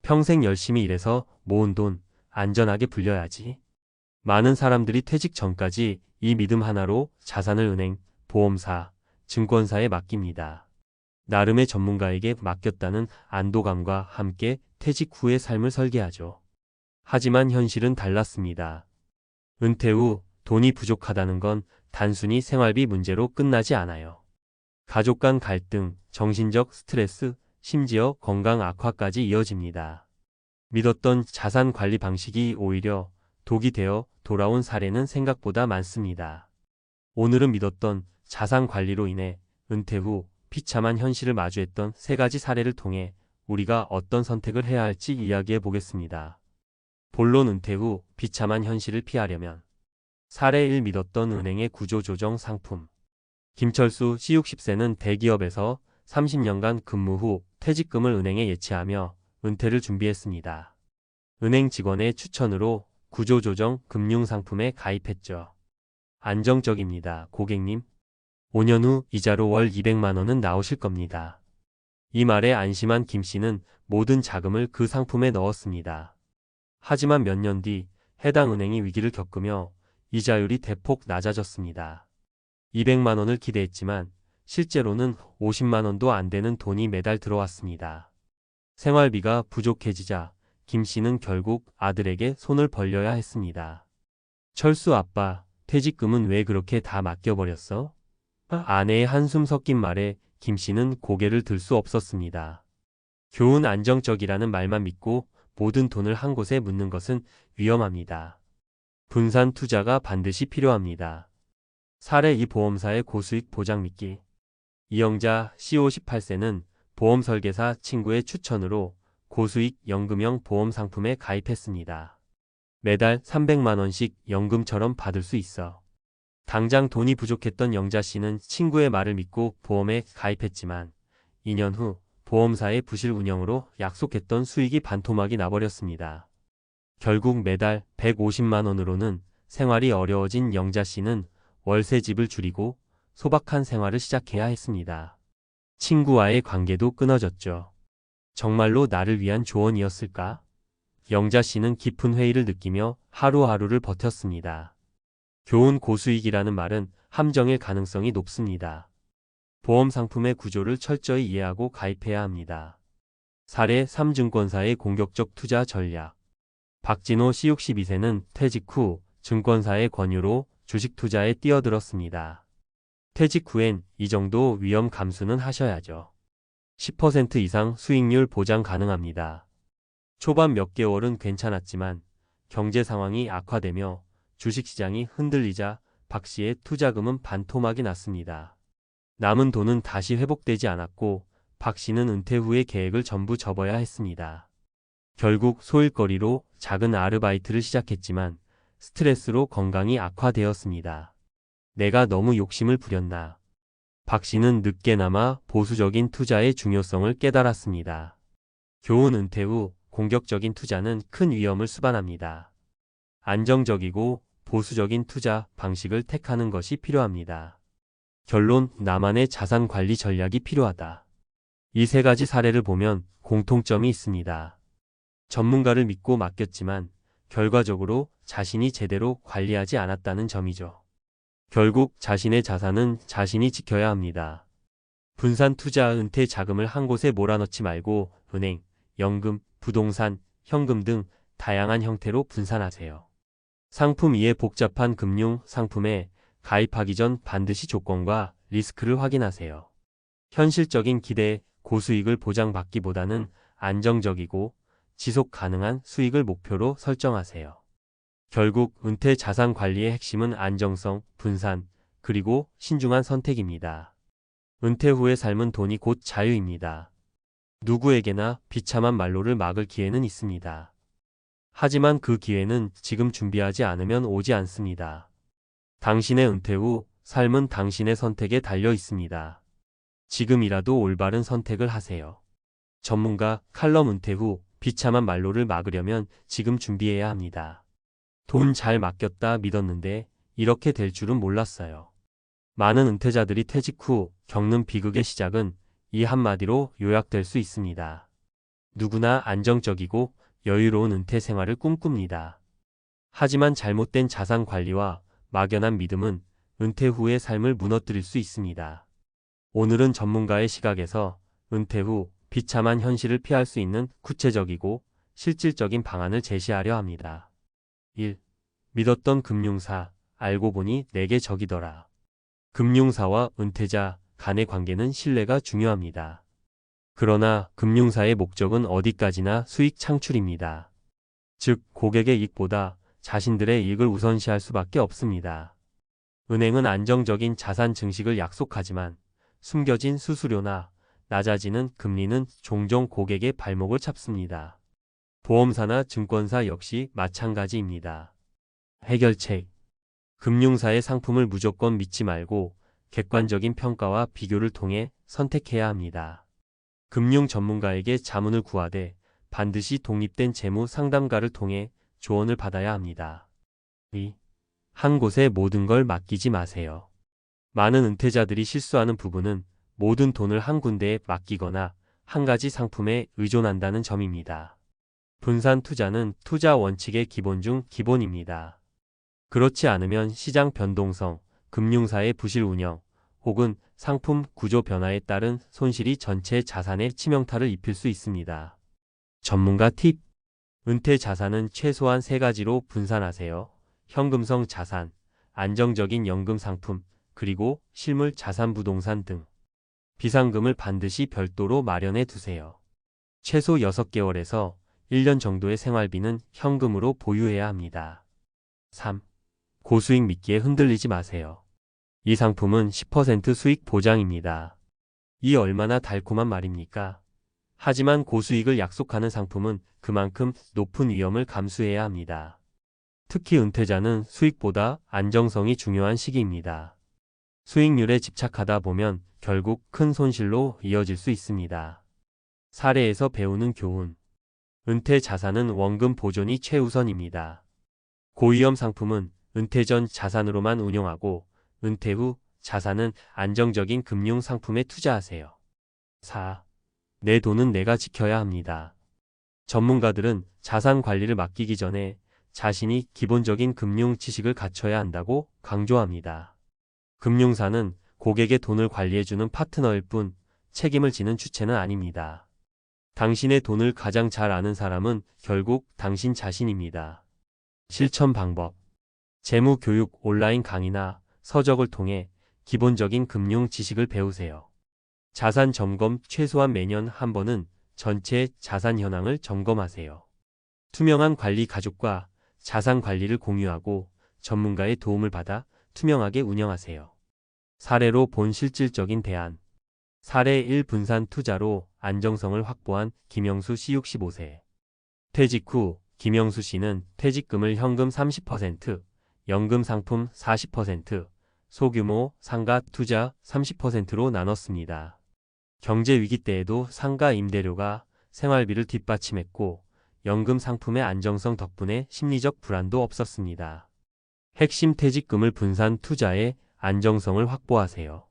평생 열심히 일해서 모은 돈 안전하게 불려야지. 많은 사람들이 퇴직 전까지 이 믿음 하나로 자산을 은행, 보험사, 증권사에 맡깁니다. 나름의 전문가에게 맡겼다는 안도감과 함께 퇴직 후의 삶을 설계하죠. 하지만 현실은 달랐습니다. 은퇴 후 돈이 부족하다는 건 단순히 생활비 문제로 끝나지 않아요. 가족 간 갈등, 정신적 스트레스, 심지어 건강 악화까지 이어집니다. 믿었던 자산 관리 방식이 오히려 독이 되어 돌아온 사례는 생각보다 많습니다. 오늘은 믿었던 자산 관리로 인해 은퇴 후 비참한 현실을 마주했던 세 가지 사례를 통해 우리가 어떤 선택을 해야 할지 이야기해 보겠습니다. 본론 은퇴 후 비참한 현실을 피하려면 사례 1 믿었던 은행의 구조조정 상품. 김철수 씨 60세는 대기업에서 30년간 근무 후 퇴직금을 은행에 예치하며 은퇴를 준비했습니다. 은행 직원의 추천으로 구조조정 금융상품에 가입했죠. 안정적입니다, 고객님. 5년 후 이자로 월 200만 원은 나오실 겁니다. 이 말에 안심한 김 씨는 모든 자금을 그 상품에 넣었습니다. 하지만 몇 년 뒤 해당 은행이 위기를 겪으며 이자율이 대폭 낮아졌습니다. 200만 원을 기대했지만 실제로는 50만 원도 안 되는 돈이 매달 들어왔습니다. 생활비가 부족해지자 김 씨는 결국 아들에게 손을 벌려야 했습니다. 철수 아빠, 퇴직금은 왜 그렇게 다 맡겨버렸어? 아내의 한숨 섞인 말에 김 씨는 고개를 들 수 없었습니다. 교훈 안정적이라는 말만 믿고 모든 돈을 한 곳에 묻는 것은 위험합니다. 분산 투자가 반드시 필요합니다. 사례 2 보험사의 고수익 보장 믿기. 이영자 씨 58세는 보험 설계사 친구의 추천으로 고수익 연금형 보험 상품에 가입했습니다. 매달 300만 원씩 연금처럼 받을 수 있어. 당장 돈이 부족했던 영자 씨는 친구의 말을 믿고 보험에 가입했지만 2년 후 보험사의 부실 운영으로 약속했던 수익이 반토막이 나버렸습니다. 결국 매달 150만 원으로는 생활이 어려워진 영자 씨는 월세집을 줄이고 소박한 생활을 시작해야 했습니다. 친구와의 관계도 끊어졌죠. 정말로 나를 위한 조언이었을까? 영자 씨는 깊은 회의를 느끼며 하루하루를 버텼습니다. 교훈 고수익이라는 말은 함정일 가능성이 높습니다. 보험 상품의 구조를 철저히 이해하고 가입해야 합니다. 사례 3 증권사의 공격적 투자 전략. 박진호 씨 62세는 퇴직 후 증권사의 권유로 주식 투자에 뛰어들었습니다. 퇴직 후엔 이 정도 위험 감수는 하셔야죠. 10% 이상 수익률 보장 가능합니다. 초반 몇 개월은 괜찮았지만 경제 상황이 악화되며 주식시장이 흔들리자 박 씨의 투자금은 반토막이 났습니다. 남은 돈은 다시 회복되지 않았고 박 씨는 은퇴 후의 계획을 전부 접어야 했습니다. 결국 소일거리로 작은 아르바이트를 시작했지만 스트레스로 건강이 악화되었습니다. 내가 너무 욕심을 부렸나? 박 씨는 늦게나마 보수적인 투자의 중요성을 깨달았습니다. 교훈 은퇴 후 공격적인 투자는 큰 위험을 수반합니다. 안정적이고 보수적인 투자 방식을 택하는 것이 필요합니다. 결론, 나만의 자산 관리 전략이 필요하다. 이 세 가지 사례를 보면 공통점이 있습니다. 전문가를 믿고 맡겼지만 결과적으로 자신이 제대로 관리하지 않았다는 점이죠. 결국 자신의 자산은 자신이 지켜야 합니다. 분산 투자 은퇴 자금을 한 곳에 몰아넣지 말고 은행, 연금, 부동산, 현금 등 다양한 형태로 분산하세요. 상품 2의 복잡한 금융 상품에 가입하기 전 반드시 조건과 리스크를 확인하세요. 현실적인 기대, 고수익을 보장받기보다는 안정적이고 지속 가능한 수익을 목표로 설정하세요. 결국 은퇴 자산 관리의 핵심은 안정성, 분산, 그리고 신중한 선택입니다. 은퇴 후의 삶은 돈이 곧 자유입니다. 누구에게나 비참한 말로를 막을 기회는 있습니다. 하지만 그 기회는 지금 준비하지 않으면 오지 않습니다. 당신의 은퇴 후 삶은 당신의 선택에 달려 있습니다. 지금이라도 올바른 선택을 하세요. 전문가 칼럼 은퇴 후 비참한 말로를 막으려면 지금 준비해야 합니다. 돈 잘 맡겼다 믿었는데 이렇게 될 줄은 몰랐어요. 많은 은퇴자들이 퇴직 후 겪는 비극의 시작은 이 한마디로 요약될 수 있습니다. 누구나 안정적이고 여유로운 은퇴 생활을 꿈꿉니다. 하지만 잘못된 자산 관리와 막연한 믿음은 은퇴 후의 삶을 무너뜨릴 수 있습니다. 오늘은 전문가의 시각에서 은퇴 후 비참한 현실을 피할 수 있는 구체적이고 실질적인 방안을 제시하려 합니다. 1. 믿었던 금융사, 알고 보니 내게 적이더라. 금융사와 은퇴자 간의 관계는 신뢰가 중요합니다. 그러나 금융사의 목적은 어디까지나 수익 창출입니다. 즉, 고객의 이익보다 자신들의 이익을 우선시할 수밖에 없습니다. 은행은 안정적인 자산 증식을 약속하지만 숨겨진 수수료나 낮아지는 금리는 종종 고객의 발목을 잡습니다. 보험사나 증권사 역시 마찬가지입니다. 해결책. 금융사의 상품을 무조건 믿지 말고 객관적인 평가와 비교를 통해 선택해야 합니다. 금융 전문가에게 자문을 구하되 반드시 독립된 재무 상담가를 통해 조언을 받아야 합니다. 2. 한 곳에 모든 걸 맡기지 마세요. 많은 은퇴자들이 실수하는 부분은 모든 돈을 한 군데에 맡기거나 한 가지 상품에 의존한다는 점입니다. 분산 투자는 투자 원칙의 기본 중 기본입니다. 그렇지 않으면 시장 변동성, 금융사의 부실 운영, 혹은 상품 구조 변화에 따른 손실이 전체 자산에 치명타를 입힐 수 있습니다. 전문가 팁. 은퇴 자산은 최소한 3가지로 분산하세요. 현금성 자산, 안정적인 연금 상품, 그리고 실물 자산 부동산 등. 비상금을 반드시 별도로 마련해 두세요. 최소 6개월에서 1년 정도의 생활비는 현금으로 보유해야 합니다. 3. 고수익 미끼에 흔들리지 마세요. 이 상품은 10% 수익 보장입니다. 이 얼마나 달콤한 말입니까? 하지만 고수익을 약속하는 상품은 그만큼 높은 위험을 감수해야 합니다. 특히 은퇴자는 수익보다 안정성이 중요한 시기입니다. 수익률에 집착하다 보면 결국 큰 손실로 이어질 수 있습니다. 사례에서 배우는 교훈. 은퇴 자산은 원금 보존이 최우선입니다. 고위험 상품은 은퇴 전 자산으로만 운용하고 은퇴 후 자산은 안정적인 금융 상품에 투자하세요. 4. 내 돈은 내가 지켜야 합니다. 전문가들은 자산 관리를 맡기기 전에 자신이 기본적인 금융 지식을 갖춰야 한다고 강조합니다. 금융사는 고객의 돈을 관리해주는 파트너일 뿐 책임을 지는 주체는 아닙니다. 당신의 돈을 가장 잘 아는 사람은 결국 당신 자신입니다. 실천 방법. 재무 교육 온라인 강의나 서적을 통해 기본적인 금융 지식을 배우세요. 자산 점검 최소한 매년 한 번은 전체 자산 현황을 점검하세요. 투명한 관리 가족과 자산 관리를 공유하고 전문가의 도움을 받아 투명하게 운영하세요. 사례로 본 실질적인 대안. 사례 1. 분산 투자로 안정성을 확보한 김영수 씨 65세. 퇴직 후 김영수 씨는 퇴직금을 현금 30%, 연금 상품 40%, 소규모 상가 투자 30%로 나눴습니다. 경제 위기 때에도 상가 임대료가 생활비를 뒷받침했고 연금 상품의 안정성 덕분에 심리적 불안도 없었습니다. 핵심 퇴직금을 분산 투자해 안정성을 확보하세요.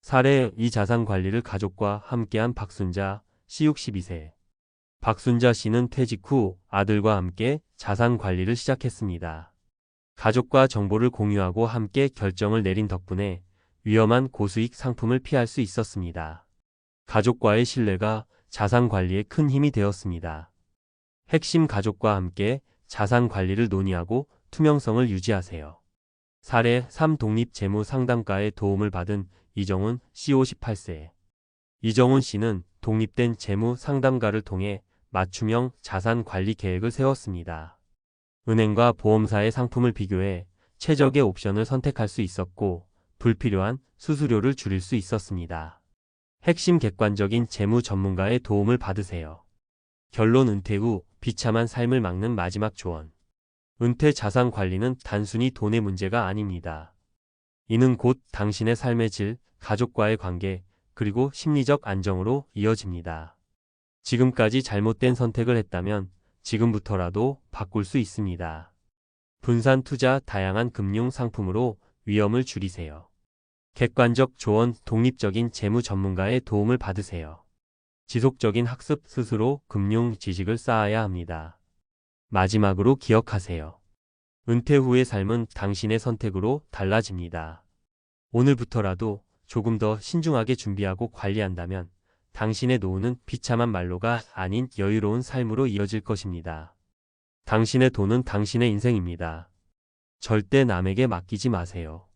사례 2. 자산 관리를 가족과 함께한 박순자 씨 62세. 박순자 씨는 퇴직 후 아들과 함께 자산 관리를 시작했습니다. 가족과 정보를 공유하고 함께 결정을 내린 덕분에 위험한 고수익 상품을 피할 수 있었습니다. 가족과의 신뢰가 자산 관리에 큰 힘이 되었습니다. 핵심 가족과 함께 자산 관리를 논의하고 투명성을 유지하세요. 사례 3. 독립 재무 상담가의 도움을 받은 이정훈 씨 58세. 이정훈 씨는 독립된 재무 상담가를 통해 맞춤형 자산 관리 계획을 세웠습니다. 은행과 보험사의 상품을 비교해 최적의 옵션을 선택할 수 있었고 불필요한 수수료를 줄일 수 있었습니다. 핵심 객관적인 재무 전문가의 도움을 받으세요. 결론. 은퇴 후 비참한 삶을 막는 마지막 조언. 은퇴 자산 관리는 단순히 돈의 문제가 아닙니다. 이는 곧 당신의 삶의 질, 가족과의 관계, 그리고 심리적 안정으로 이어집니다. 지금까지 잘못된 선택을 했다면 지금부터라도 바꿀 수 있습니다. 분산 투자, 다양한 금융 상품으로 위험을 줄이세요. 객관적 조언, 독립적인 재무 전문가의 도움을 받으세요. 지속적인 학습, 스스로 금융 지식을 쌓아야 합니다. 마지막으로 기억하세요. 은퇴 후의 삶은 당신의 선택으로 달라집니다. 오늘부터라도 조금 더 신중하게 준비하고 관리한다면 당신의 노후는 비참한 말로가 아닌 여유로운 삶으로 이어질 것입니다. 당신의 돈은 당신의 인생입니다. 절대 남에게 맡기지 마세요.